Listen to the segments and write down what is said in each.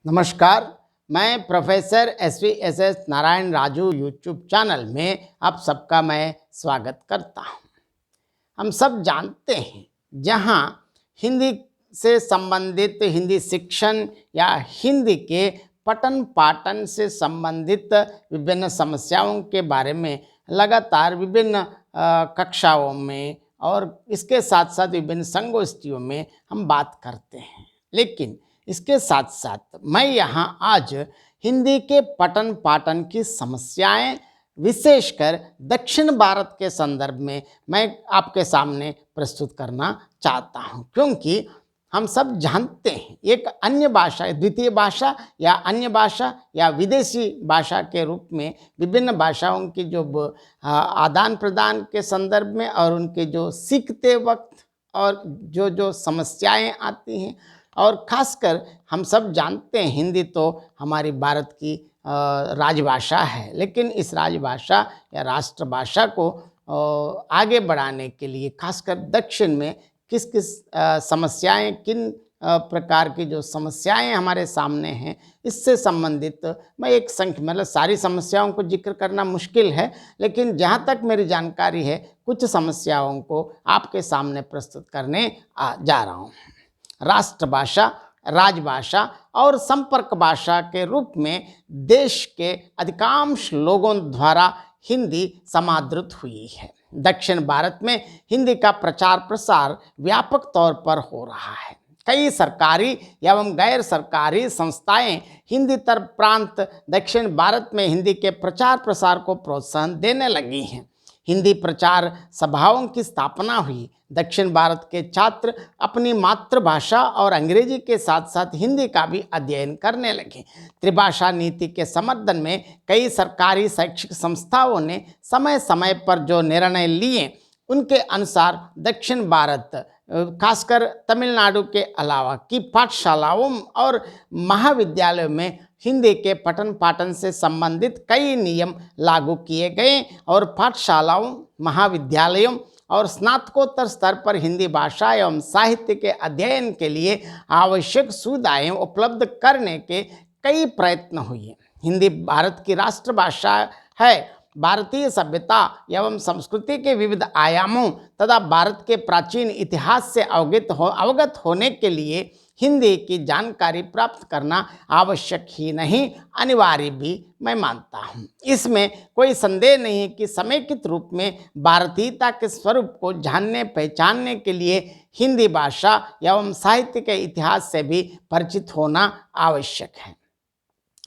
नमस्कार, मैं professor S Narayan Raju YouTube channel में आप सबका मैं स्वागत करता हूँ। हम सब जानते हैं, जहाँ हिंदी से संबंधित हिंदी शिक्षण या हिंदी के पठन पाठन से संबंधित विभिन्न समस्याओं के बारे में लगातार विभिन्न कक्षाओं में और इसके साथ साथ विभिन्न संगोष्ठियों में हम बात करते हैं। लेकिन इसके साथ साथ मैं यहाँ आज हिंदी के पठन पाठन की समस्याएं विशेषकर दक्षिण भारत के संदर्भ में मैं आपके सामने प्रस्तुत करना चाहता हूँ, क्योंकि हम सब जानते हैं एक अन्य भाषा, द्वितीय भाषा या अन्य भाषा या विदेशी भाषा के रूप में विभिन्न भाषाओं की जो आदान प्रदान के संदर्भ में और उनके जो सीखते वक्त और जो समस्याएं आती हैं, और ख़ासकर हम सब जानते हैं हिंदी तो हमारी भारत की राजभाषा है। लेकिन इस राजभाषा या राष्ट्रभाषा को आगे बढ़ाने के लिए खासकर दक्षिण में किस किस समस्याएं, किन प्रकार की जो समस्याएं हमारे सामने हैं, इससे संबंधित मैं एक मतलब सारी समस्याओं को जिक्र करना मुश्किल है, लेकिन जहाँ तक मेरी जानकारी है कुछ समस्याओं को आपके सामने प्रस्तुत करने जा रहा हूँ। राष्ट्रभाषा, राजभाषा और संपर्क भाषा के रूप में देश के अधिकांश लोगों द्वारा हिंदी समादृत हुई है। दक्षिण भारत में हिंदी का प्रचार प्रसार व्यापक तौर पर हो रहा है। कई सरकारी एवं गैर सरकारी संस्थाएं हिंदीतर प्रांत दक्षिण भारत में हिंदी के प्रचार प्रसार को प्रोत्साहन देने लगी हैं। हिंदी प्रचार सभाओं की स्थापना हुई। दक्षिण भारत के छात्र अपनी मातृभाषा और अंग्रेजी के साथ साथ हिंदी का भी अध्ययन करने लगे। त्रिभाषा नीति के समर्थन में कई सरकारी शैक्षिक संस्थाओं ने समय समय पर जो निर्णय लिए, उनके अनुसार दक्षिण भारत खासकर तमिलनाडु के अलावा की पाठशालाओं और महाविद्यालयों में हिंदी के पठन पाठन से संबंधित कई नियम लागू किए गए और पाठशालाओं, महाविद्यालयों और स्नातकोत्तर स्तर पर हिंदी भाषा एवं साहित्य के अध्ययन के लिए आवश्यक सुविधाएं उपलब्ध करने के कई प्रयत्न हुए। हिंदी भारत की राष्ट्रभाषा है। भारतीय सभ्यता एवं संस्कृति के विविध आयामों तथा भारत के प्राचीन इतिहास से अवगत होने के लिए हिंदी की जानकारी प्राप्त करना आवश्यक ही नहीं, अनिवार्य भी मैं मानता हूँ। इसमें कोई संदेह नहीं कि समेकित रूप में भारतीयता के स्वरूप को जानने पहचानने के लिए हिंदी भाषा एवं साहित्य के इतिहास से भी परिचित होना आवश्यक है।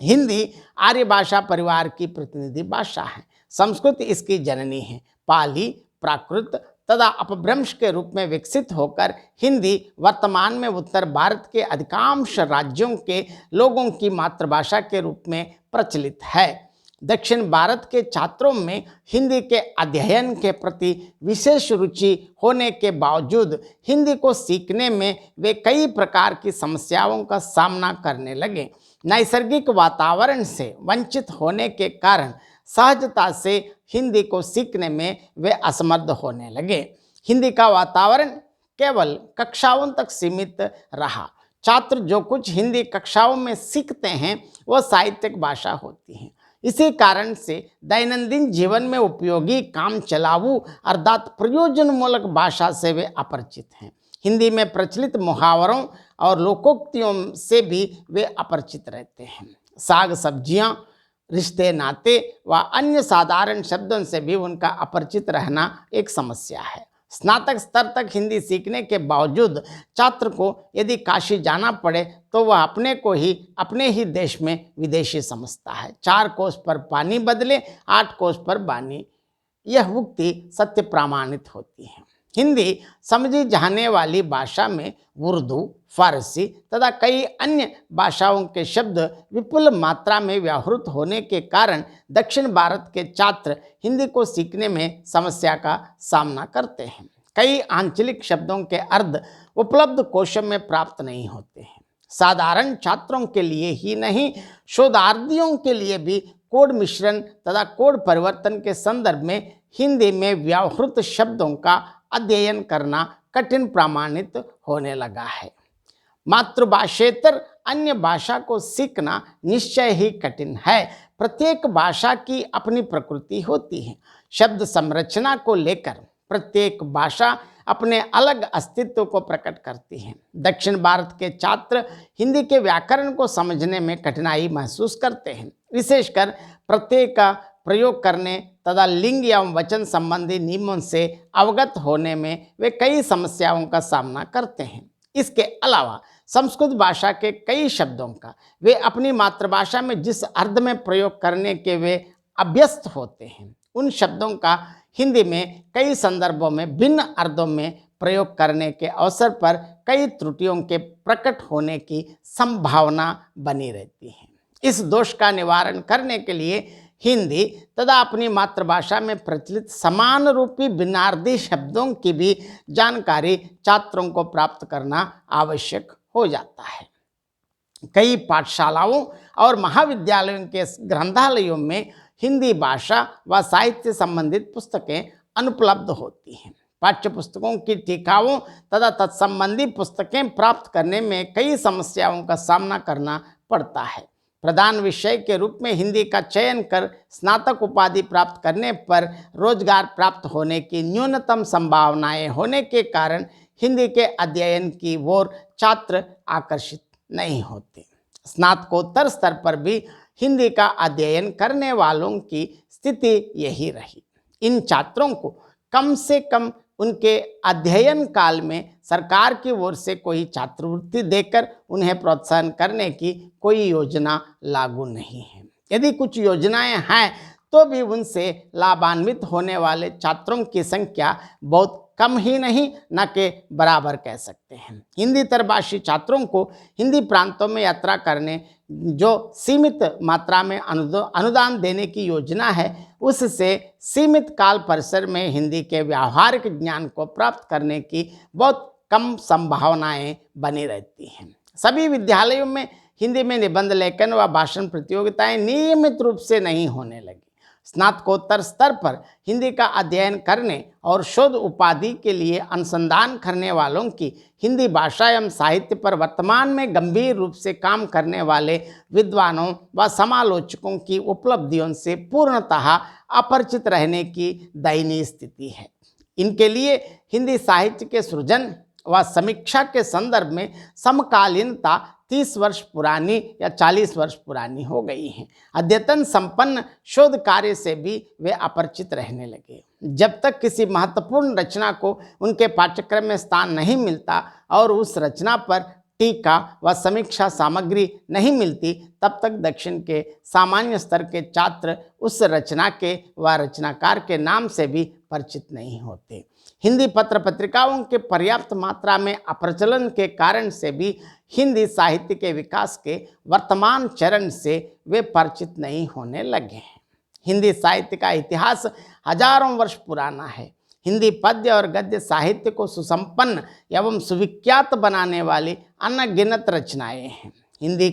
हिंदी आर्य भाषा परिवार की प्रतिनिधि भाषा है। संस्कृत इसकी जननी है। पाली, प्राकृत तथा अपभ्रंश के रूप में विकसित होकर हिंदी वर्तमान में उत्तर भारत के अधिकांश राज्यों के लोगों की मातृभाषा के रूप में प्रचलित है। दक्षिण भारत के छात्रों में हिंदी के अध्ययन के प्रति विशेष रुचि होने के बावजूद हिंदी को सीखने में वे कई प्रकार की समस्याओं का सामना करने लगे। नैसर्गिक वातावरण से वंचित होने के कारण सहजता से हिंदी को सीखने में वे असमर्थ होने लगे। हिंदी का वातावरण केवल कक्षाओं तक सीमित रहा। छात्र जो कुछ हिंदी कक्षाओं में सीखते हैं वह साहित्यिक भाषा होती है। इसी कारण से दैनंदिन जीवन में उपयोगी काम चलाऊ अर्थात प्रयोजनमूलक भाषा से वे अपरिचित हैं। हिंदी में प्रचलित मुहावरों और लोकोक्तियों से भी वे अपरिचित रहते हैं। साग सब्जियां, रिश्ते नाते व अन्य साधारण शब्दों से भी उनका अपरिचित रहना एक समस्या है। स्नातक स्तर तक हिंदी सीखने के बावजूद छात्र को यदि काशी जाना पड़े तो वह अपने ही देश में विदेशी समझता है। 4 कोस पर पानी बदले 8 कोस पर बानी, यह उक्ति सत्य प्रमाणित होती है। हिंदी समझी जाने वाली भाषा में उर्दू, फारसी तथा कई अन्य भाषाओं के शब्द विपुल मात्रा में व्याहृत होने के कारण दक्षिण भारत के छात्र हिंदी को सीखने में समस्या का सामना करते हैं। कई आंचलिक शब्दों के अर्थ उपलब्ध कोशों में प्राप्त नहीं होते हैं। साधारण छात्रों के लिए ही नहीं, शोधार्थियों के लिए भी कोड मिश्रण तथा कोड परिवर्तन के संदर्भ में हिंदी में व्याहृत शब्दों का अध्ययन करना कठिन प्रमाणित होने लगा है। मातृभाषेतर अन्य भाषा को सीखना निश्चय ही कठिन है। प्रत्येक भाषा की अपनी प्रकृति होती है। शब्द संरचना को लेकर प्रत्येक भाषा अपने अलग अस्तित्व को प्रकट करती है। दक्षिण भारत के छात्र हिंदी के व्याकरण को समझने में कठिनाई महसूस करते हैं, विशेषकर प्रत्यय का प्रयोग करने तथा लिंग एवं वचन संबंधी नियमों से अवगत होने में वे कई समस्याओं का सामना करते हैं। इसके अलावा संस्कृत भाषा के कई शब्दों का वे अपनी मातृभाषा में जिस अर्थ में प्रयोग करने के वे अभ्यस्त होते हैं, उन शब्दों का हिंदी में कई संदर्भों में भिन्न अर्थों में प्रयोग करने के अवसर पर कई त्रुटियों के प्रकट होने की संभावना बनी रहती है। इस दोष का निवारण करने के लिए हिंदी तथा अपनी मातृभाषा में प्रचलित समान रूपी भिन्नार्थी शब्दों की भी जानकारी छात्रों को प्राप्त करना आवश्यक हो जाता है। कई पाठशालाओं और महाविद्यालयों के ग्रंथालयों में हिंदी भाषा व साहित्य संबंधित पुस्तकें अनुपलब्ध होती हैं। पाठ्य पुस्तकों की टीकाओं तथा तत्संबंधी पुस्तकें प्राप्त करने में कई समस्याओं का सामना करना पड़ता है। प्रधान विषय के रूप में हिंदी का चयन कर स्नातक उपाधि प्राप्त करने पर रोजगार प्राप्त होने की न्यूनतम संभावनाएं होने के कारण हिंदी के अध्ययन की ओर छात्र आकर्षित नहीं होते। स्नातकोत्तर स्तर पर भी हिंदी का अध्ययन करने वालों की स्थिति यही रही। इन छात्रों को कम से कम उनके अध्ययन काल में सरकार की ओर से कोई छात्रवृत्ति देकर उन्हें प्रोत्साहन करने की कोई योजना लागू नहीं है। यदि कुछ योजनाएं हैं तो भी उनसे लाभान्वित होने वाले छात्रों की संख्या बहुत कम ही नहीं, न के बराबर कह सकते हैं। हिंदीतर भाषी छात्रों को हिंदी प्रांतों में यात्रा करने जो सीमित मात्रा में अनुदान देने की योजना है, उससे सीमित काल परिसर में हिंदी के व्यावहारिक ज्ञान को प्राप्त करने की बहुत कम संभावनाएं बनी रहती हैं। सभी विद्यालयों में हिंदी में निबंध लेखन व भाषण प्रतियोगिताएं नियमित रूप से नहीं होने लगी। स्नातकोत्तर स्तर पर हिंदी का अध्ययन करने और शोध उपाधि के लिए अनुसंधान करने वालों की हिंदी भाषा एवं साहित्य पर वर्तमान में गंभीर रूप से काम करने वाले विद्वानों व समालोचकों की उपलब्धियों से पूर्णतः अपरिचित रहने की दयनीय स्थिति है। इनके लिए हिंदी साहित्य के सृजन व समीक्षा के संदर्भ में समकालीनता 30 वर्ष पुरानी या 40 वर्ष पुरानी हो गई हैं। अद्यतन संपन्न शोध कार्य से भी वे अपरिचित रहने लगे। जब तक किसी महत्वपूर्ण रचना को उनके पाठ्यक्रम में स्थान नहीं मिलता और उस रचना पर टीका व समीक्षा सामग्री नहीं मिलती, तब तक दक्षिण के सामान्य स्तर के छात्र उस रचना के व रचनाकार के नाम से भी परिचित नहीं होते। हिंदी पत्र पत्रिकाओं के पर्याप्त मात्रा में अप्रचलन के कारण से भी हिंदी साहित्य के विकास के वर्तमान चरण से वे परिचित नहीं होने लगे हैं। हिंदी साहित्य का इतिहास हजारों वर्ष पुराना है। हिंदी पद्य और गद्य साहित्य को सुसंपन्न एवं सुविख्यात बनाने वाली अनगिनत रचनाएं हैं। हिंदी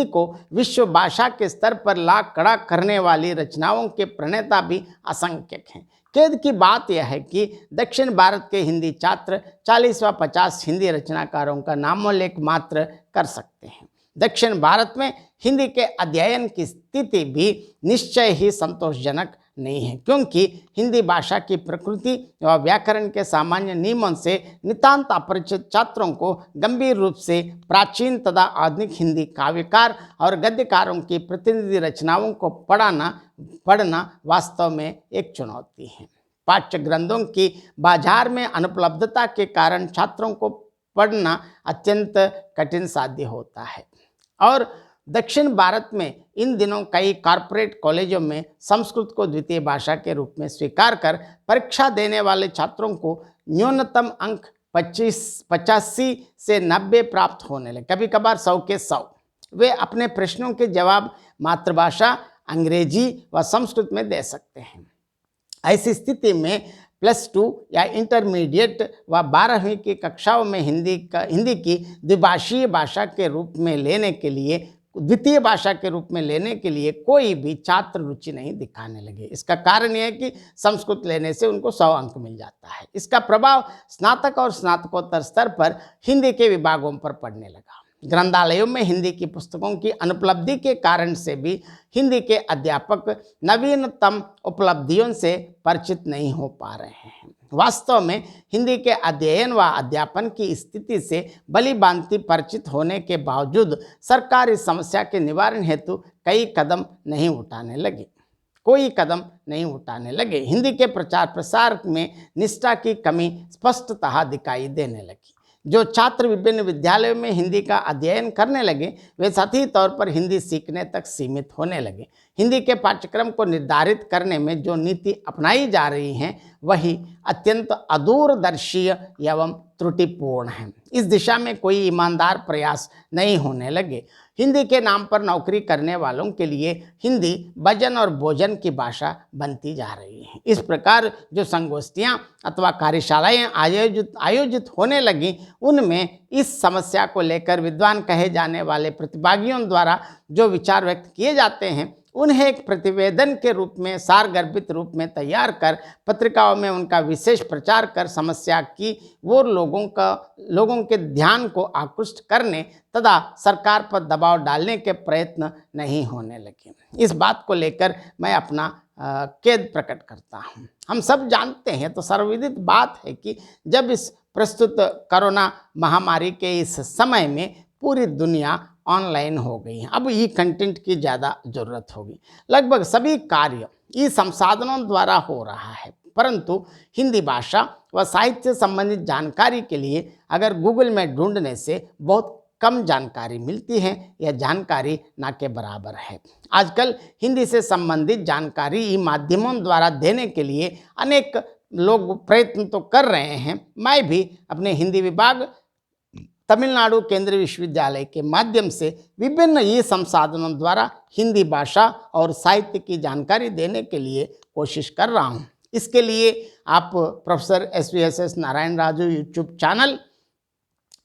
को विश्व भाषा के स्तर पर ला खड़ा करने वाली रचनाओं के प्रणेता भी असंख्यक हैं। खेद की बात यह है कि दक्षिण भारत के हिंदी छात्र 40 व 50 हिंदी रचनाकारों का नामोल्लेख मात्र कर सकते हैं। दक्षिण भारत में हिंदी के अध्ययन की स्थिति भी निश्चय ही संतोषजनक नहीं है, क्योंकि हिंदी भाषा की प्रकृति व व्याकरण के सामान्य नियमों से नितांत अपरिचित छात्रों को गंभीर रूप से प्राचीन तथा आधुनिक हिंदी काव्यकार और गद्यकारों की प्रतिनिधि रचनाओं को पढ़ना वास्तव में एक चुनौती है। पाठ्य ग्रंथों की बाजार में अनुपलब्धता के कारण छात्रों को पढ़ना अत्यंत कठिन साध्य होता है और दक्षिण भारत में इन दिनों कई कॉरपोरेट कॉलेजों में संस्कृत को द्वितीय भाषा के रूप में स्वीकार कर परीक्षा देने वाले छात्रों को न्यूनतम अंक 85 से 90 प्राप्त होने लगे, कभी कभार 100 के 100। वे अपने प्रश्नों के जवाब मातृभाषा अंग्रेजी व संस्कृत में दे सकते हैं। ऐसी स्थिति में +2 या इंटरमीडिएट व 12वीं की कक्षाओं में हिंदी की द्विभाषीय भाषा के रूप में लेने के लिए द्वितीय भाषा के रूप में लेने के लिए कोई भी छात्र रुचि नहीं दिखाने लगे। इसका कारण यह है कि संस्कृत लेने से उनको 100 अंक मिल जाता है। इसका प्रभाव स्नातक और स्नातकोत्तर स्तर पर हिंदी के विभागों पर पड़ने लगा। ग्रंथालयों में हिंदी की पुस्तकों की अनुपलब्धि के कारण से भी हिंदी के अध्यापक नवीनतम उपलब्धियों से परिचित नहीं हो पा रहे हैं। वास्तव में हिंदी के अध्ययन व अध्यापन की स्थिति से भली भांति परिचित होने के बावजूद सरकार इस समस्या के निवारण हेतु कोई कदम नहीं उठाने लगे। हिंदी के प्रचार प्रसार में निष्ठा की कमी स्पष्टतः दिखाई देने लगी। जो छात्र विभिन्न विद्यालयों में हिंदी का अध्ययन करने लगे वे सतही तौर पर हिंदी सीखने तक सीमित होने लगे। हिंदी के पाठ्यक्रम को निर्धारित करने में जो नीति अपनाई जा रही हैं वही अत्यंत अदूरदर्शी एवं त्रुटिपूर्ण है। इस दिशा में कोई ईमानदार प्रयास नहीं होने लगे। हिंदी के नाम पर नौकरी करने वालों के लिए हिंदी भजन और भोजन की भाषा बनती जा रही है। इस प्रकार जो संगोष्ठियाँ अथवा कार्यशालाएँ आयोजित होने लगी उनमें इस समस्या को लेकर विद्वान कहे जाने वाले प्रतिभागियों द्वारा जो विचार व्यक्त किए जाते हैं उन्हें एक प्रतिवेदन के रूप में सारगर्भित रूप में तैयार कर पत्रिकाओं में उनका विशेष प्रचार कर समस्या की वो लोगों के ध्यान को आकृष्ट करने तथा सरकार पर दबाव डालने के प्रयत्न नहीं होने लगे। इस बात को लेकर मैं अपना खेद प्रकट करता हूँ। हम सब जानते हैं, तो सर्वविदित बात है कि जब इस प्रस्तुत कोरोना महामारी के इस समय में पूरी दुनिया ऑनलाइन हो गई है, अब ई कंटेंट की ज़्यादा ज़रूरत होगी। लगभग सभी कार्य ई संसाधनों द्वारा हो रहा है, परंतु हिंदी भाषा व साहित्य संबंधित जानकारी के लिए अगर गूगल में ढूंढने से बहुत कम जानकारी मिलती है। यह जानकारी ना के बराबर है। आजकल हिंदी से संबंधित जानकारी ई माध्यमों द्वारा देने के लिए अनेक लोग प्रयत्न तो कर रहे हैं। मैं भी अपने हिंदी विभाग तमिलनाडु केंद्रीय विश्वविद्यालय के माध्यम से विभिन्न ये संसाधनों द्वारा हिंदी भाषा और साहित्य की जानकारी देने के लिए कोशिश कर रहा हूँ। इसके लिए आप professor SVSS Narayan Raju YouTube channel,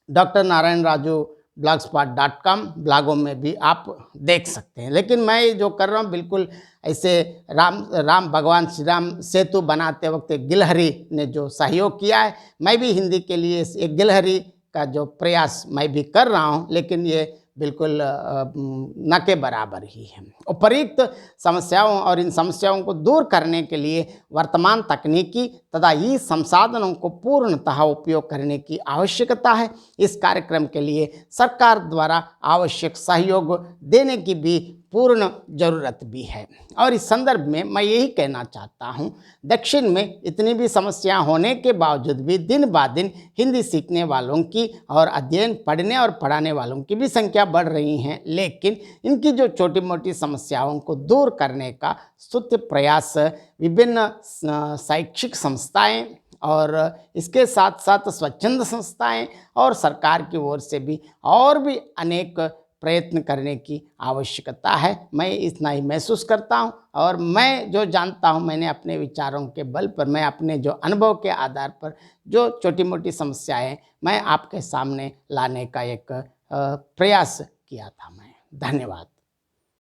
doctor Narayan Raju blogspot.com ब्लॉगों में भी आप देख सकते हैं। लेकिन मैं जो कर रहा हूँ बिल्कुल ऐसे राम भगवान श्री राम सेतु बनाते वक्त गिलहरी ने जो सहयोग किया है, मैं भी हिंदी के लिए एक गिलहरी का जो प्रयास मैं भी कर रहा हूं, लेकिन ये बिल्कुल न के बराबर ही है। उपर्युक्त समस्याओं और इन समस्याओं को दूर करने के लिए वर्तमान तकनीकी तथा ई संसाधनों को पूर्णतः उपयोग करने की आवश्यकता है। इस कार्यक्रम के लिए सरकार द्वारा आवश्यक सहयोग देने की भी पूर्ण जरूरत भी है। और इस संदर्भ में मैं यही कहना चाहता हूँ, दक्षिण में इतनी भी समस्या होने के बावजूद भी दिन ब दिन हिंदी सीखने वालों की और अध्ययन पढ़ने और पढ़ाने वालों की भी संख्या बढ़ रही हैं, लेकिन इनकी जो छोटी मोटी समस्याओं को दूर करने का स्तुत्य प्रयास विभिन्न शैक्षिक संस्थाएं और इसके साथ साथ स्वच्छंद संस्थाएं और सरकार की ओर से भी और भी अनेक प्रयत्न करने की आवश्यकता है। मैं इतना ही महसूस करता हूं और मैं जो जानता हूं, मैंने अपने विचारों के बल पर, मैं अपने जो अनुभव के आधार पर जो छोटी मोटी समस्याएं मैं आपके सामने लाने का एक प्रयास किया था। मैं धन्यवाद।